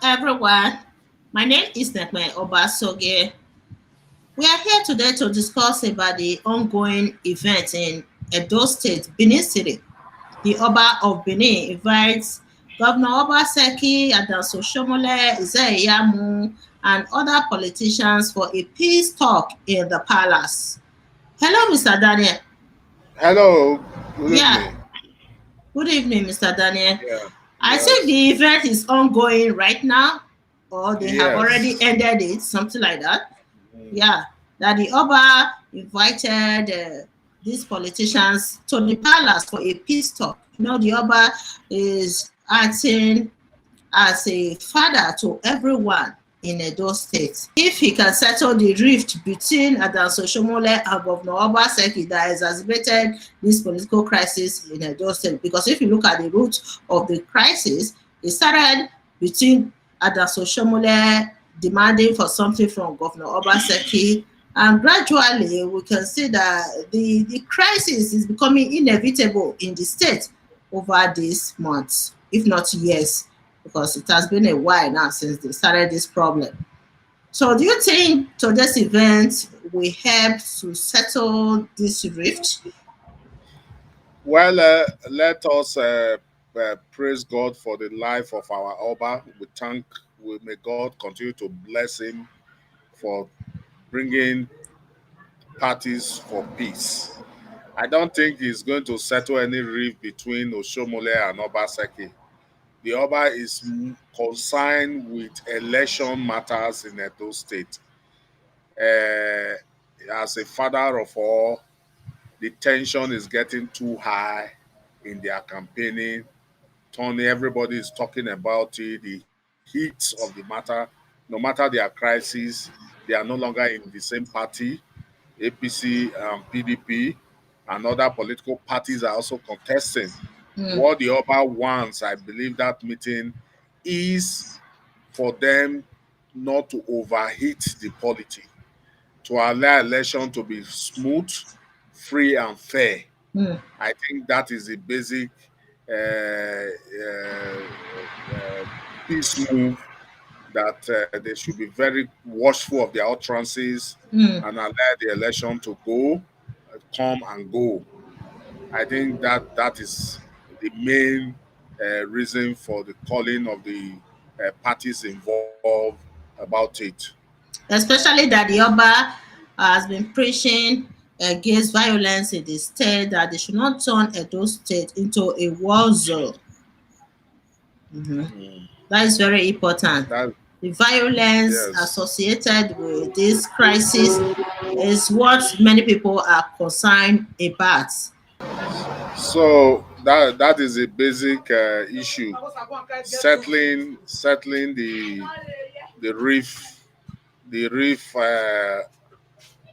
everyone. My name is Obaseki. We are here today to discuss about the ongoing event in Edo State, Benin City. The Oba of Benin invites Governor Obaseki, Oshiomhole, Ize Iyamu, and other politicians for a peace talk in the palace. Hello, Mr. Daniel. Hello, good Yeah, evening. good evening, Mr. Daniel. Yeah, I think yes, the event is ongoing right now, or they have already yes. ended it, something like that. Mm. Yeah, that the Oba invited these politicians to the palace for a peace talk. The Oba is acting as a father to everyone in Edo State. If he can settle the rift between Oshiomhole and Governor Obaseki that exacerbated this political crisis in Edo State, because if you look at the root of the crisis, it started between Oshiomhole demanding for something from Governor Obaseki, and gradually we can see that the crisis is becoming inevitable in the state over these months, if not years, because it has been a while now since they started this problem. So, do you think today's event will help to settle this rift? Well, let us praise God for the life of our Oba. May God continue to bless him for bringing parties for peace. I don't think he's going to settle any rift between Oshiomhole and Obaseki. The Oba is concerned with election matters in Edo State. As a father of all, the tension is getting too high in their campaigning. Tony, everybody is talking about it, the heat of the matter. No matter their crisis, they are no longer in the same party. APC and PDP and other political parties are also contesting. Mm, What the Oba wants, I believe that meeting is for them not to overheat the polity, to allow election to be smooth, free, and fair. mm. I think that is the basic peace move that they should be very watchful of their utterances Mm. and allow the election to go, come and go. I think that is the main reason for the calling of the parties involved about it. Especially that the Oba has been preaching against violence in the state, that they should not turn Edo State into a war zone. Mhm. Mm. That is very important. That The violence yes. associated with this crisis is what many people are concerned about. So that is a basic issue. Settling the reef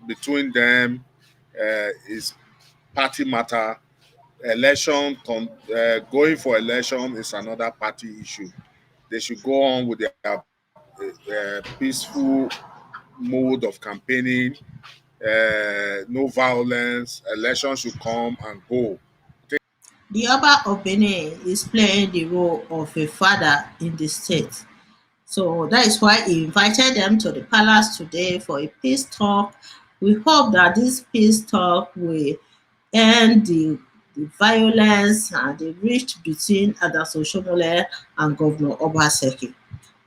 between them is party matter. Going for election is another party issue. They should go on with their peaceful mode of campaigning. No violence. Election should come and go. The Oba of Benin is playing the role of a father in the state. So that is why he invited them to the palace today for a peace talk. We hope that this peace talk will end the violence and the rift between Oshiomhole and Governor Obaseki.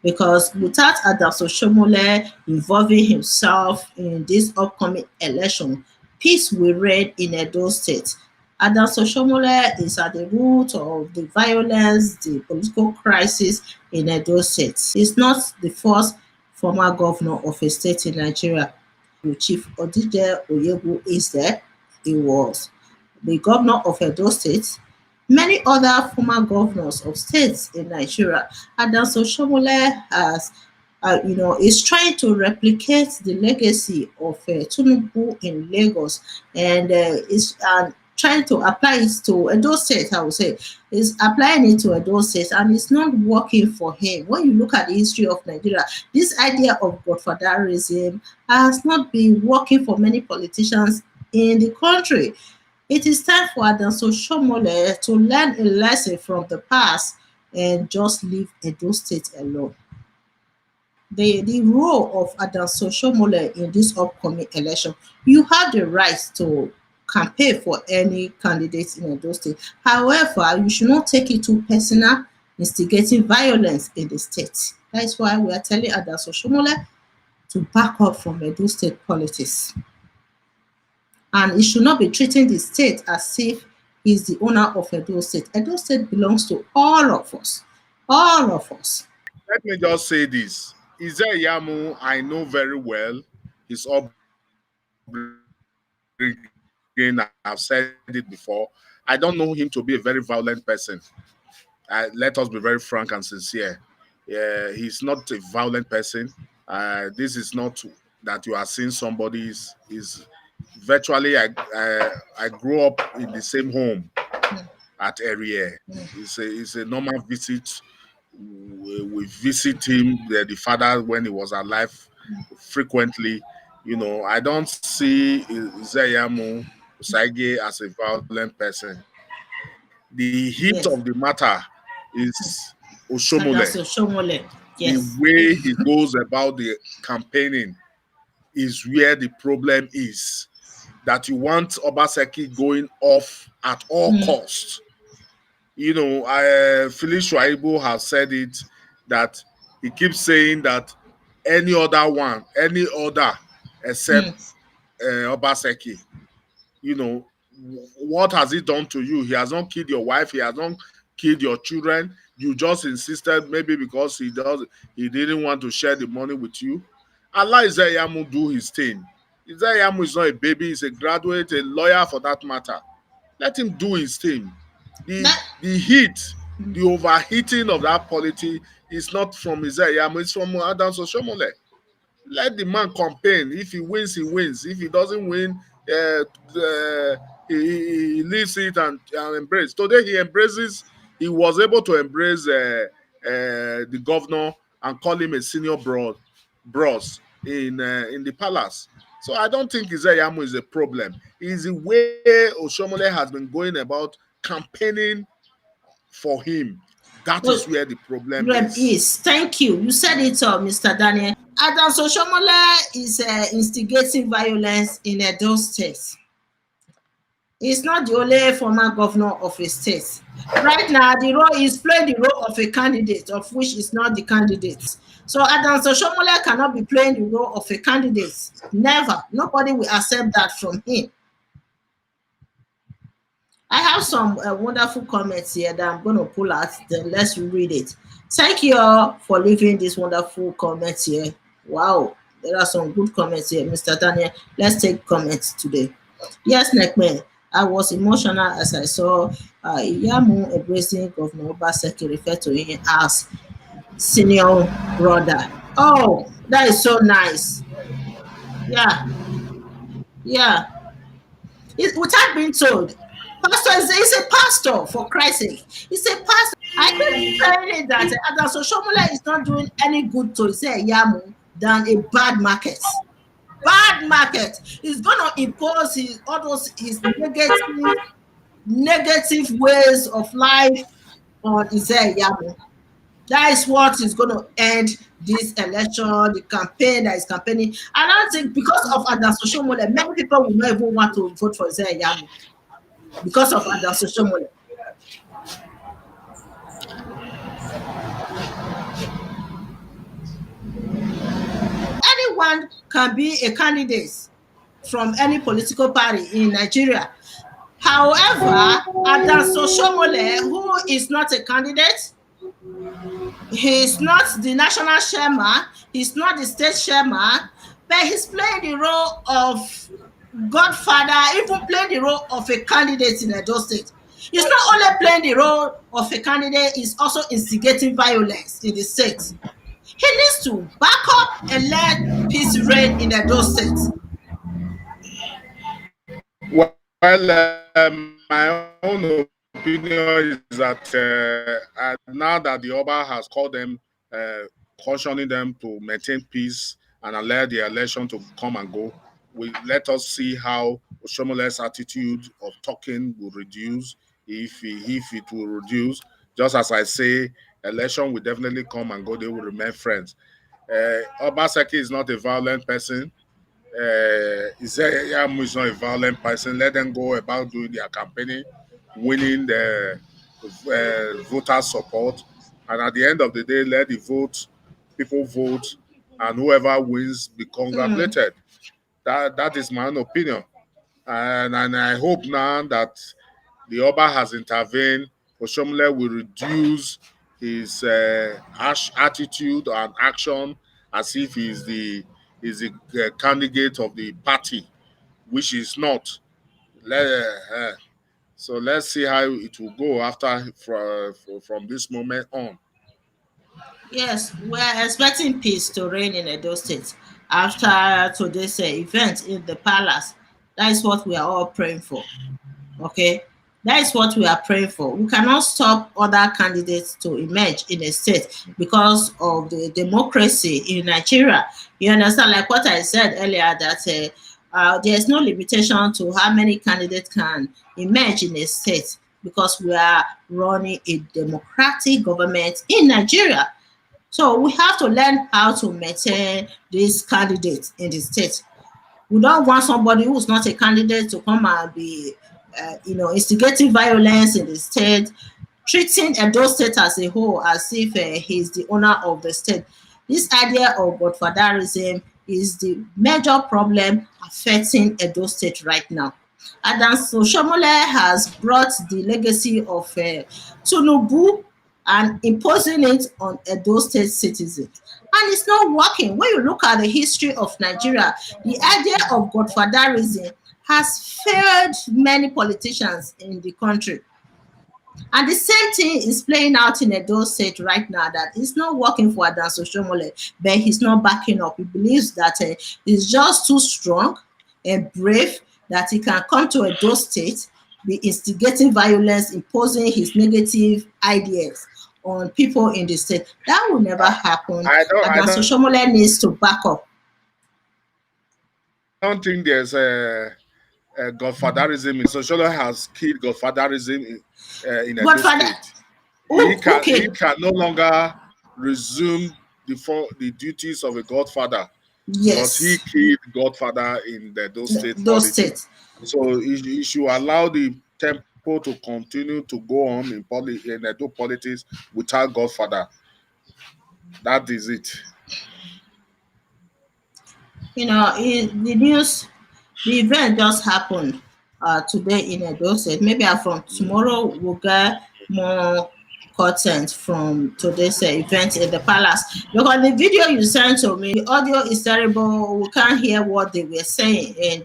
Because without Oshiomhole involving himself in this upcoming election, peace will reign in Edo State. Oshiomhole is at the root of the violence, the political crisis in Edo State. He's not the first former governor of a state in Nigeria. Chief Odije Oyebu is there. He was the governor of Edo State. Many other former governors of states in Nigeria. Oshiomhole is trying to replicate the legacy of Tinubu in Lagos, and is trying to apply it to Edo State. I would say is applying it to Edo State, and it's not working for him. When you look at the history of Nigeria, this idea of godfatherism has not been working for many politicians in the country. It is time for Oshiomhole to learn a lesson from the past and just leave Edo State alone. the role of Adanso Oshiomhole in this upcoming election. You have the right to campaign for any candidate in Edo State. However, you should not take it too personal, instigating violence in the state. That is why we are telling Adanso Oshiomhole to back up from Edo State politics. And he should not be treating the state as if he's the owner of Edo State. Edo State belongs to all of us. All of us. Let me just say this. Ize Iyamu, I know very well his upbringing. I've said it before. I don't know him to be a very violent person. Let us be very frank and sincere. He's not a violent person. This is not that you are seeing somebody is virtually. I grew up in the same home at area. It's a normal visit. We visit him, the father, when he was alive, frequently. I don't see Ize Iyamu Usage as a violent person. The heat of the Yes. matter is Oshiomhole. Adanso Oshiomhole. The Yes. way he goes about the campaigning is where the problem is. That you want Obaseki going off at all costs. Phyllis Shuaibu has said it, that he keeps saying that any other except Obaseki, you know, what has he done to you? He has not killed your wife, he has not killed your children. You just insisted, maybe because he didn't want to share the money with you. Allah Ize Iyamu do his thing. Ize Iyamu is not a baby, he's a graduate, a lawyer for that matter. Let him do his thing. That The heat, the overheating of that polity is not from Ize Iyamu, it's from Adanso Oshiomhole. Let the man campaign. If he wins, he wins. If he doesn't win, he leaves it and embrace. Today he was able to embrace the governor and call him a senior bros in the palace. So I don't think Ize Iyamu is a problem. It's the way Oshiomhole has been going about campaigning for him. That is was where the problem Reb is. is. Thank you. You said it, Mr. Daniel. Adanso Oshiomhole is instigating violence in Edo State. He's not the only former governor of a state. Right now, the role is playing the role of a candidate, of which is not the candidate. So Adanso Oshiomhole cannot be playing the role of a candidate. Never. Nobody will accept that from him. I have some wonderful comments here that I'm going to pull out. Then let's read it. Thank you all for leaving these wonderful comments here. Wow, there are some good comments here, Mr. Daniel. Let's take comments today. Yes, Nekman, I was emotional as I saw Iyamu embracing Governor Obaseki, refer to him as senior brother. Oh, that is so nice. Yeah, yeah. Without being told, pastor is a pastor, for Christ's sake. He's a pastor. I keep saying it that Adanso Oshiomhole is not doing any good to Ize Iyamu than a bad market. Bad market. He's gonna impose all those his negative ways of life on Ize Iyamu. That is what is going to end this election, the campaign that is campaigning. I don't think because of Adanso Oshiomhole, many people will not even want to vote for Ize Iyamu because of Adanso Oshiomhole. Anyone can be a candidate from any political party in Nigeria. However, Adanso Oshiomhole, who is not a candidate, he's not the national chairman, he's not the state chairman, but he's playing the role of godfather, even playing the role of a candidate in Edo State. He's not only playing the role of a candidate, he's also instigating violence in the state. He needs to back up and let peace reign in Edo State. Well, my own opinion is that now that the Oba has called them, cautioning them to maintain peace and allow the election to come and go, let us see how Oshiomole's attitude of talking will reduce, if it will reduce. Just as I say, election will definitely come and go; they will remain friends. Obaseki is not a violent person. Ize Iyamu is not a violent person. Let them go about doing their campaigning, winning the voter support, and at the end of the day, let the people vote, and whoever wins be Mm. congratulated. That is my own opinion, and I hope now that the Oba has intervened. Oshiomhole will reduce his harsh attitude and action as if he's the candidate of the party, which is not. Let, so let's see how it will go after from this moment on. Yes, we're expecting peace to reign in Edo State after today's event in the palace. That is what we are all praying for. Okay, that is what we are praying for. We cannot stop other candidates to emerge in a state because of the democracy in Nigeria. You understand, like what I said earlier, that there is no limitation to how many candidates can emerge in a state because we are running a democratic government in Nigeria. So we have to learn how to maintain these candidates in the state. We don't want somebody who's not a candidate to come and be, instigating violence in the state, treating Edo State as a whole as if he's the owner of the state. This idea of godfatherism is the major problem affecting Edo State right now. Adams Oshiomhole has brought the legacy of Tinubu and imposing it on Edo State citizens. And it's not working. When you look at the history of Nigeria, the idea of godfatherism has failed many politicians in the country. And the same thing is playing out in Edo State right now, that it's not working for Adams Oshiomhole, but he's not backing up. He believes that he's just too strong and brave that he can come to Edo State, be instigating violence, imposing his negative ideas on people in the state. That will never happen. I don't I Adams don't Oshiomhole needs to back up. I don't think there's a godfatherism. Oshiomhole has killed godfatherism in Edo Godfather, State. He can no longer resume the duties of a godfather because he yes, killed godfather in the those state those polity. states. So he should allow the tempo to continue to go on in Edo politics without godfather. That is it. The news, the event just happened today in Edo State. Maybe from tomorrow we'll get more content from today's event in the palace. Because the video you sent to me, the audio is terrible. We can't hear what they were saying in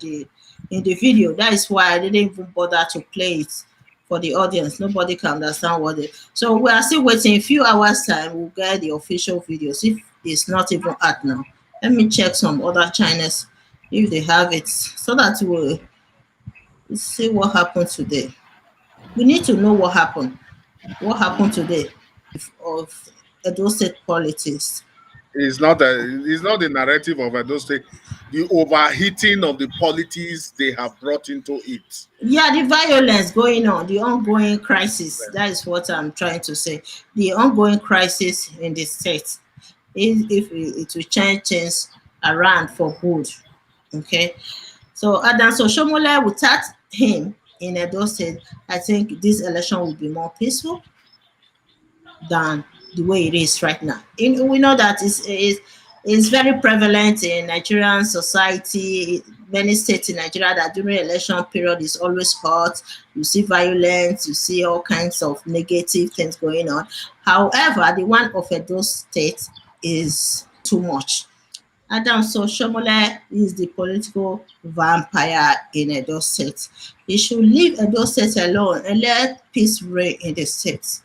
the video. That is why I didn't even bother to play it for the audience. Nobody can understand what they. So we are still waiting. A few hours time, we'll get the official videos. If it's not even out now, let me check some other channels if they have it, so that we'll see what happened today. We need to know what happened. What happened today of Edo State politics? It's not the narrative of Edo State, the overheating of the politics they have brought into it. Yeah, the violence going on, the ongoing crisis. That is what I'm trying to say. The ongoing crisis in the state. If it will change things around for good. Okay. So Adams Oshiomhole, without him in Edo State, I think this election will be more peaceful than the way it is right now. We know that it's very prevalent in Nigerian society. Many states in Nigeria that during election period is always hot. You see violence, you see all kinds of negative things going on. However, the one of Edo State is too much. Adams Oshiomhole is the political vampire in Edo State. He should leave Edo State alone and let peace reign in the state.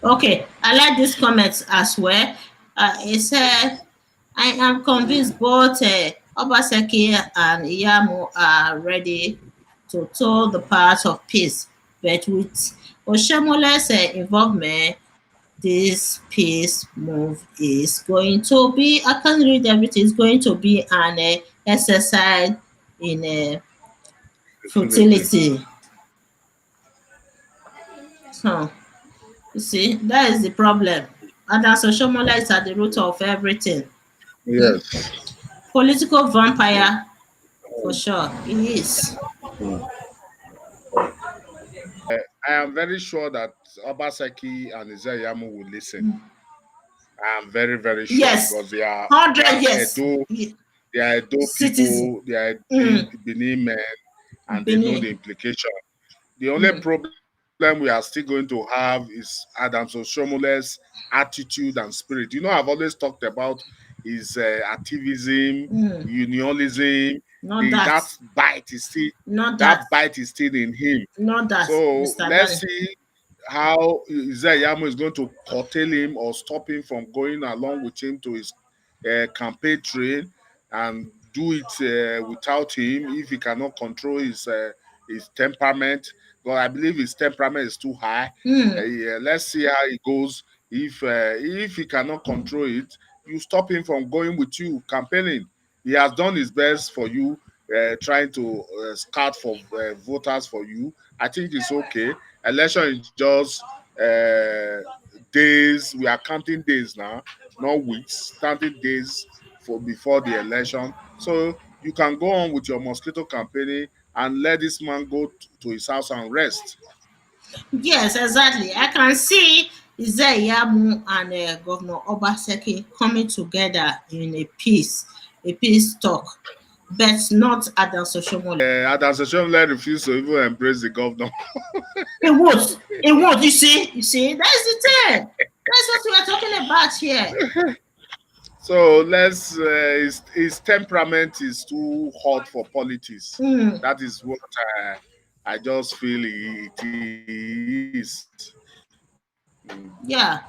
Okay, I like this comment as well. It said, I am convinced both Obaseki and Iyamu are ready to toe the path of peace, but with Oshiomole's involvement, this peace move is going to be, I can't read everything, it's going to be an exercise in Definitely. futility. Huh. You see, that is the problem. And as Oshiomhole is at the root of everything. Hmm? Yes. Political vampire, for sure. He is. I am very sure that Obaseki and Ize Iyamu will listen. I am very, very sure Yes. because they are 100 yes. Edo, they are Edo Citizen. people, they are Mm. Benin men, and they know the Benin. implication. The only Mm. problem we are still going to have is Adams Oshomole's attitude and spirit. I've always talked about his activism, Mm. unionism. Not The that. Not that. that bite is still in him. Not that, So Mr. let's Danny. see how Ize Iyamu is going to curtail him or stop him from going along with him to his campaign trail and do it without him if he cannot control his temperament. But I believe his temperament is too high. Mm. Yeah, let's see how it goes. If he cannot control it, you stop him from going with you campaigning. He has done his best for you, trying to scout for voters for you. I think it's okay. Election is just days. We are counting days now, not weeks. Counting days for before the election. So you can go on with your mosquito campaigning and let this man go to his house and rest. Yes, exactly. I can see Ize Iyamu and Governor Obaseki coming together in a peace talk, but not at the Oshiomhole. Adams Oshiomhole refused to even embrace the governor. It won't. It won't. You see, that's the thing. That's what we are talking about here. So his temperament is too hot for politics. Mm. That is what I just feel it is. Mm. Yeah.